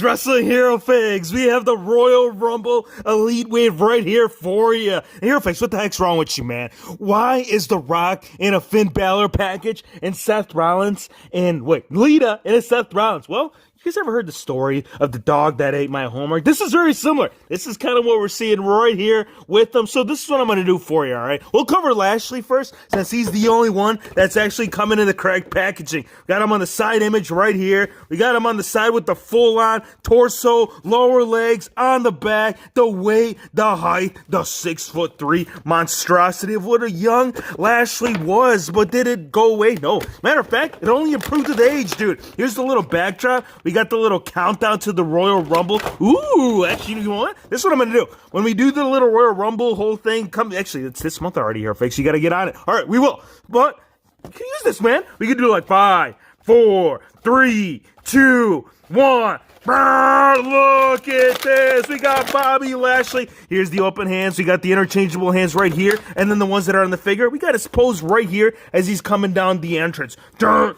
wrestling hero figs. We have the Royal Rumble Elite Wave right here for you. Hero figs, what the heck's wrong with you, man? Why is The Rock in a Finn Balor package and Seth Rollins Lita in a Seth Rollins? Well, you guys ever heard the story of the dog that ate my homework? This is very similar. This is kind of what we're seeing right here with them. So this is what I'm going to do for you, all right? We'll cover Lashley first, since he's the only one that's actually coming in the correct packaging. Got him on the side image right here. We got him on the side with the full-on torso, lower legs, on the back, the weight, the height, the 6'3" monstrosity of what a young Lashley was. But did it go away? No. Matter of fact, it only improved with age, dude. Here's the little backdrop. We got the little countdown to the Royal Rumble. Ooh, actually, you know what? This is what I'm going to do. When we do the little Royal Rumble whole thing, actually, it's this month already here, folks. You got to get on it. All right, we will. But we can use this, man. We can do like 5, 4, 3, 2, 1. Look at this. We got Bobby Lashley. Here's the open hands. We got the interchangeable hands right here. And then the ones that are on the figure. We got his pose right here as he's coming down the entrance. Right?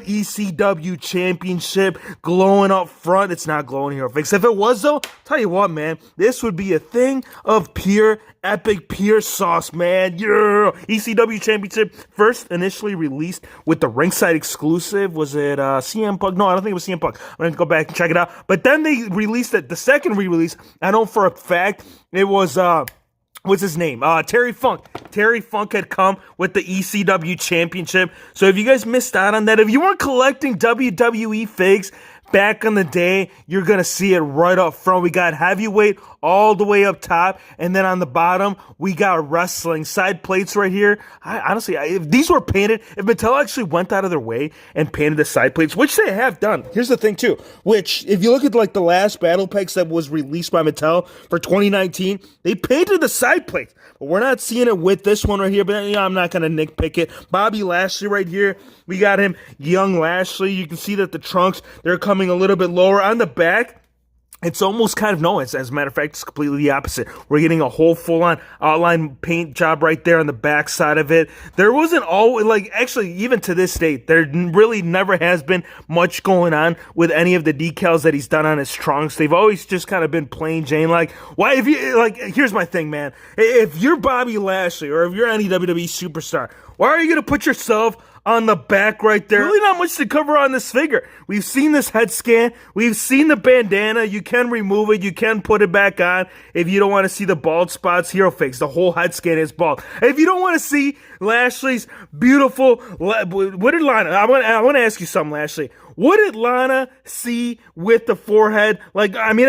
ECW Championship glowing up front. It's not glowing here, folks. If it was, though, tell you what, man. This would be a thing of pure epic pure sauce, man. Yeah. ECW Championship first initially released with the ringside exclusive. Was it CM Punk? No, I don't think it was CM Punk. I'm going to go back and check it out. But then they released it. The second re-release, I know for a fact, it was, what's his name? Terry Funk. Terry Funk had come with the ECW Championship. So if you guys missed out on that, if you weren't collecting WWE figs back in the day, you're going to see it right up front. We got heavyweight all the way up top. And then on the bottom, we got wrestling. Side plates right here. Honestly, if these were painted, if Mattel actually went out of their way and painted the side plates, which they have done. Here's the thing, too. Which, if you look at like the last Battle Packs that was released by Mattel for 2019, they painted the side plates. But we're not seeing it with this one right here. But I'm not going to nitpick it. Bobby Lashley right here. We got him, young Lashley. You can see that the trunks, they're coming a little bit lower. On the back, it's almost kind of, no, as a matter of fact, it's completely the opposite. We're getting a whole full-on outline paint job right there on the back side of it. There wasn't always, actually, even to this date, there really never has been much going on with any of the decals that he's done on his trunks. They've always just kind of been plain Jane. Why, if you, here's my thing, man. If you're Bobby Lashley or if you're any WWE superstar, why are you going to put yourself on the back right there? Really not much to cover on this figure. We've seen this head scan. We've seen the bandana. You can remove it. You can put it back on if you don't want to see the bald spots. Hero fakes. The whole head scan is bald. If you don't want to see Lashley's beautiful, what did Lana, I want to ask you something, Lashley. What did Lana see with the forehead? At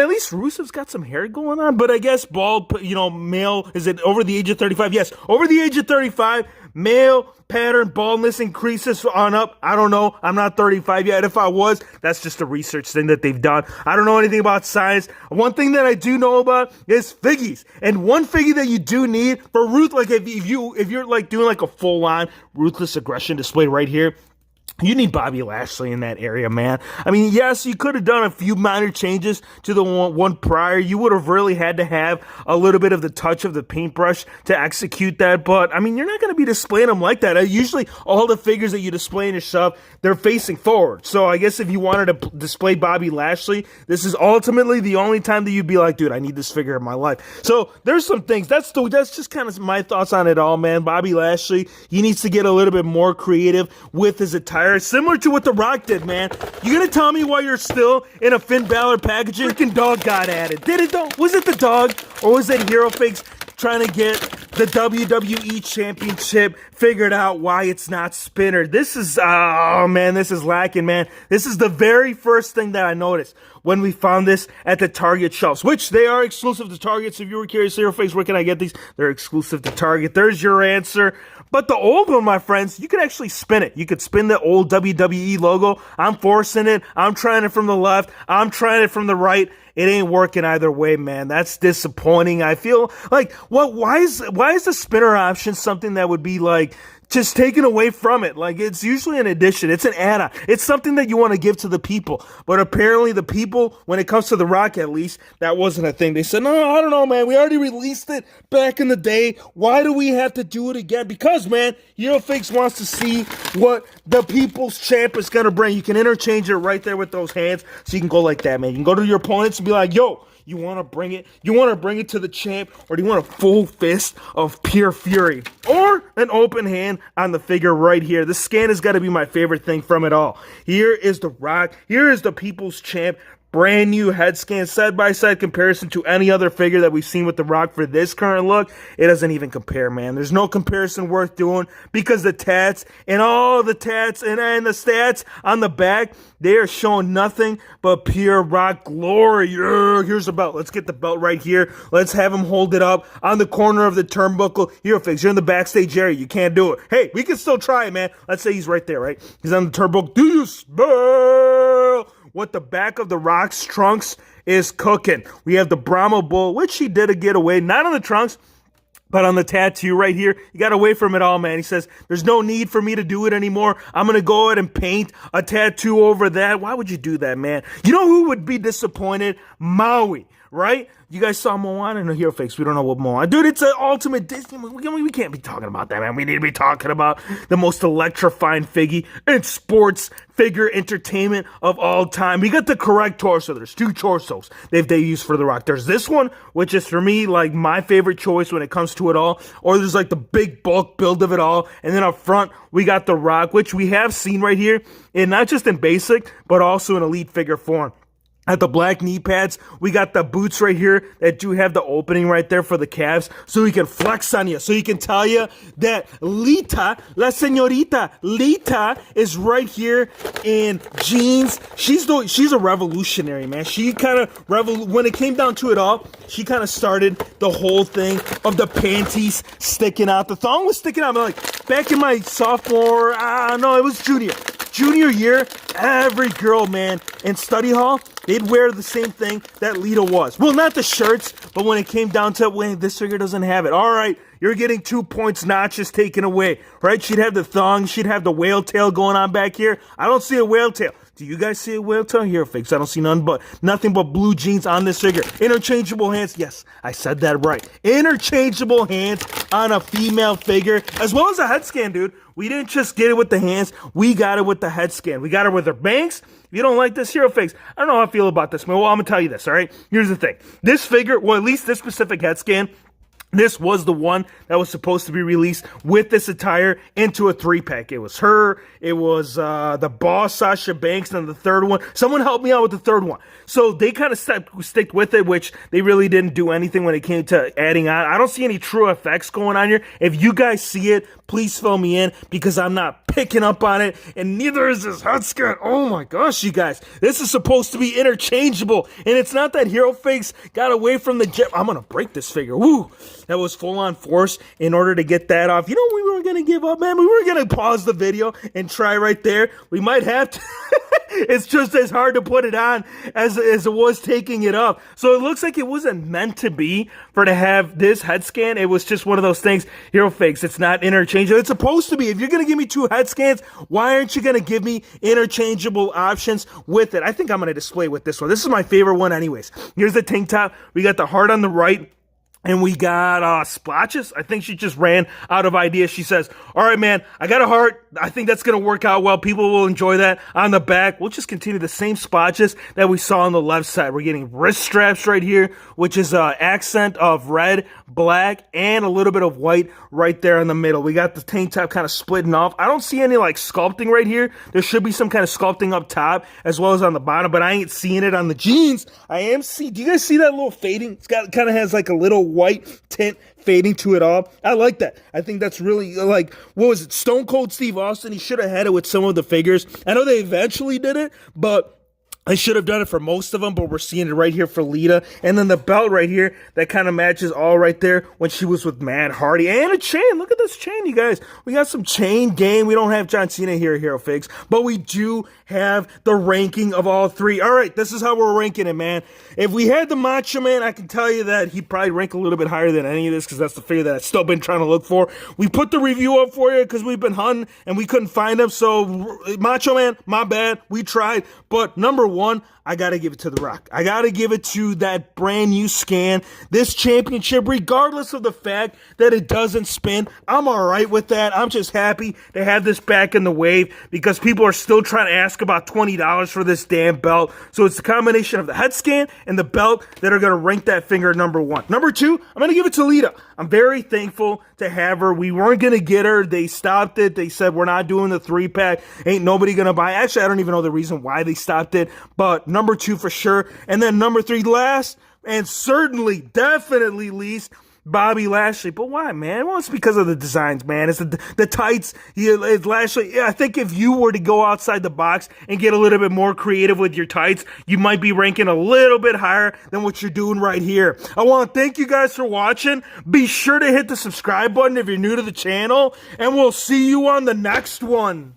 least Rusev's got some hair going on, but I guess bald, male, is it over the age of 35? Yes, over the age of 35, male pattern baldness increases on up. I don't know. I'm not 35 yet. If I was, that's just a research thing that they've done. I don't know anything about science. One thing that I do know about is figgies. And one figgy that you do need for Ruth, if you're doing a full-on ruthless aggression display right here, you need Bobby Lashley in that area, man. Yes, you could have done a few minor changes to the one prior. You would have really had to have a little bit of the touch of the paintbrush to execute that. But, you're not going to be displaying them like that. Usually, all the figures that you display in your shop, they're facing forward. So, I guess if you wanted to display Bobby Lashley, this is ultimately the only time that you'd be like, dude, I need this figure in my life. So, there's some things. That's just kind of my thoughts on it all, man. Bobby Lashley, he needs to get a little bit more creative with his attire. Similar to what The Rock did, man. You gonna tell me why you're still in a Finn Balor packaging? Freaking dog got added. Did it though? Was it the dog? Or was it Hero Fakes trying to get the WWE Championship figured out why it's not Spinner? This is, this is lacking, man. This is the very first thing that I noticed when we found this at the Target shelves, which they are exclusive to Target. So if you were curious, Hero Fakes, where can I get these? They're exclusive to Target. There's your answer. But the old one, my friends, you could actually spin it. You could spin the old WWE logo. I'm forcing it. I'm trying it from the left. I'm trying it from the right. It ain't working either way, man. That's disappointing. I feel like, why is the spinner option something that would be just taken away from it. Like, it's usually an addition. It's an add-on. It's something that you want to give to the people. But apparently the people, when it comes to The Rock at least, that wasn't a thing. They said, no, I don't know, man. We already released it back in the day. Why do we have to do it again? Because, man, HeroFix wants to see what the people's champ is going to bring. You can interchange it right there with those hands. So you can go like that, man. You can go to your opponents and be like, yo, you want to bring it? You want to bring it to the champ, or do you want a full fist of pure fury? Or an open hand on the figure right here. This scan has got to be my favorite thing from it all. Here is The Rock. Here is the people's champ. Brand new head scan, side-by-side comparison to any other figure that we've seen with The Rock for this current look. It doesn't even compare, man. There's no comparison worth doing because the tats and all the tats and the stats on the back, they are showing nothing but pure Rock glory. Here's the belt. Let's get the belt right here. Let's have him hold it up on the corner of the turnbuckle. HeroFix, you're in the backstage area. You can't do it. Hey, we can still try it, man. Let's say he's right there, right? He's on the turnbuckle. Do you smell what the back of The Rock's trunks is cooking? We have the Brahma Bull, which he did get away, not on the trunks, but on the tattoo right here. He got away from it all, man. He says, there's no need for me to do it anymore. I'm going to go ahead and paint a tattoo over that. Why would you do that, man? You know who would be disappointed? Maui, right? You guys saw Moana? No, HeroFix. We don't know what Moana. Dude, it's an ultimate Disney. We can't be talking about that, man. We need to be talking about the most electrifying figgy in sports figure entertainment of all time. We got the correct torso. There's two torsos they use for The Rock. There's this one, which is for me like my favorite choice when it comes to it all. Or there's like the big bulk build of it all. And then up front, we got The Rock, which we have seen right here, and not just in basic, but also in elite figure form. At the black knee pads, we got the boots right here that do have the opening right there for the calves, so he can flex on you, so he can tell you that Lita, la señorita Lita, is right here in jeans. She's a revolutionary, man. She kind of when it came down to it all, she kind of started the whole thing of the panties sticking out. The thong was sticking out. I'm like, back in my sophomore, no, it was junior year, every girl, man, in study hall, they'd wear the same thing that Lita was. Well, not the shirts, but when it came down to it, wait, this figure doesn't have it. All right, you're getting 2 points, notches taken away, right? She'd have the thong. She'd have the whale tail going on back here. I don't see a whale tail. Do you guys see a whale tail? HeroFix, I don't see nothing but blue jeans on this figure. Interchangeable hands. Yes, I said that right. Interchangeable hands on a female figure, as well as a head scan, dude. We didn't just get it with the hands. We got it with the head scan. We got it with her banks. If you don't like this, HeroFix, I don't know how I feel about this, man. Well, I'm going to tell you this, all right? Here's the thing. This figure, well, at least this specific head scan, this was the one that was supposed to be released with this attire into a 3-pack. It was her, it was the boss, Sasha Banks, and the third one. Someone helped me out with the third one. So they kind of stick with it, which they really didn't do anything when it came to adding on. I don't see any true effects going on here. If you guys see it, please fill me in, because I'm not picking up on it, and neither is this head scan. Oh my gosh, you guys. This is supposed to be interchangeable, and it's not that HeroFix got away from the jet. I'm going to break this figure. Woo! That was full-on force in order to get that off. You know, we weren't going to give up, man. We were going to pause the video and try right there. We might have to. It's just as hard to put it on as it was taking it up. So it looks like it wasn't meant to be for to have this head scan. It was just one of those things. HeroFix, it's not interchangeable. It's supposed to be. If you're going to give me 2 head scans, why aren't you going to give me interchangeable options with it? I think I'm going to display with this one. This is my favorite one anyways. Here's the tank top. We got the heart on the right. And we got splotches. I think she just ran out of ideas. She says, all right, man, I got a heart. I think that's going to work out well. People will enjoy that. On the back, we'll just continue the same splotches that we saw on the left side. We're getting wrist straps right here, which is an accent of red, black, and a little bit of white right there in the middle. We got the tank top kind of splitting off. I don't see any like sculpting right here. There should be some kind of sculpting up top as well as on the bottom, but I ain't seeing it on the jeans. Do you guys see that little fading? It's got kind of has like a little white tint fading to it all. I like that. I think that's really like, what was it? Stone Cold Steve Austin. He should have had it with some of the figures. I know they eventually did it, but I should have done it for most of them, but we're seeing it right here for Lita. And then the belt right here, that kind of matches all right there when she was with Matt Hardy. And a chain. Look at this chain, you guys. We got some chain game. We don't have John Cena here, Hero Figs, but we do have the ranking of all three. All right, this is how we're ranking it, man. If we had the Macho Man, I can tell you that he'd probably rank a little bit higher than any of this because that's the figure that I've still been trying to look for. We put the review up for you because we've been hunting and we couldn't find him. So, Macho Man, my bad. We tried. But number one, I got to give it to The Rock. I got to give it to that brand new scan. This championship, regardless of the fact that it doesn't spin, I'm all right with that. I'm just happy to have this back in the wave because people are still trying to ask about $20 for this damn belt. So it's the combination of the head scan and the belt that are going to rank that finger number one. Number two, I'm going to give it to Lita. I'm very thankful to have her. We weren't going to get her. They stopped it. They said, we're not doing the 3-pack. Ain't nobody going to buy. Actually, I don't even know the reason why they stopped it, but number two for sure. And then number three, last, and certainly, definitely least, Bobby Lashley. But why, man? Well, it's because of the designs, man. It's the tights. It's Lashley. Yeah, I think if you were to go outside the box and get a little bit more creative with your tights, you might be ranking a little bit higher than what you're doing right here. I want to thank you guys for watching. Be sure to hit the subscribe button if you're new to the channel, and we'll see you on the next one.